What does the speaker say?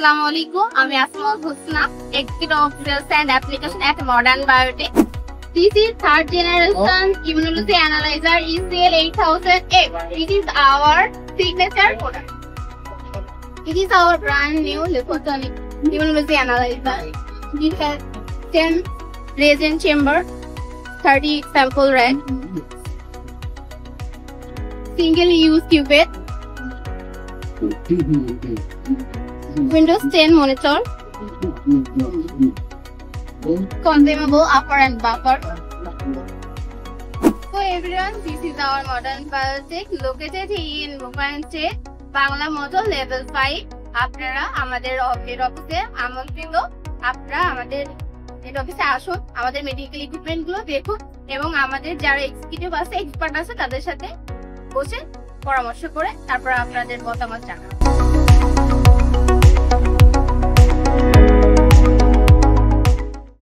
Assalamualaikum. I'm Asma Husna, Executive of Sales and Application at Modern Biotech. This is third generation immunology analyzer ECL 8008. It is our signature product. It is our brand new lipotonic immunology analyzer. It has 10 reagent chamber, 30 sample rack, single use cuvette, Windows 10 monitor, consumable upper and buffer. So everyone, this is our Modern Biotech located in Mumbai State, Bangla Motor Level 5. আপনারা আমাদের head অফিসে আমন্ত্রিত। আপনারা আমাদের head অফিসে আসুন, আমাদের medical equipment গুলো দেখুন এবং আমাদের যারা এক্সিকিউটিভ আছে, এক্সপার্ট আছে তাদের সাথে বসে পরামর্শ করে তারপর আপনাদের মতামত জানান।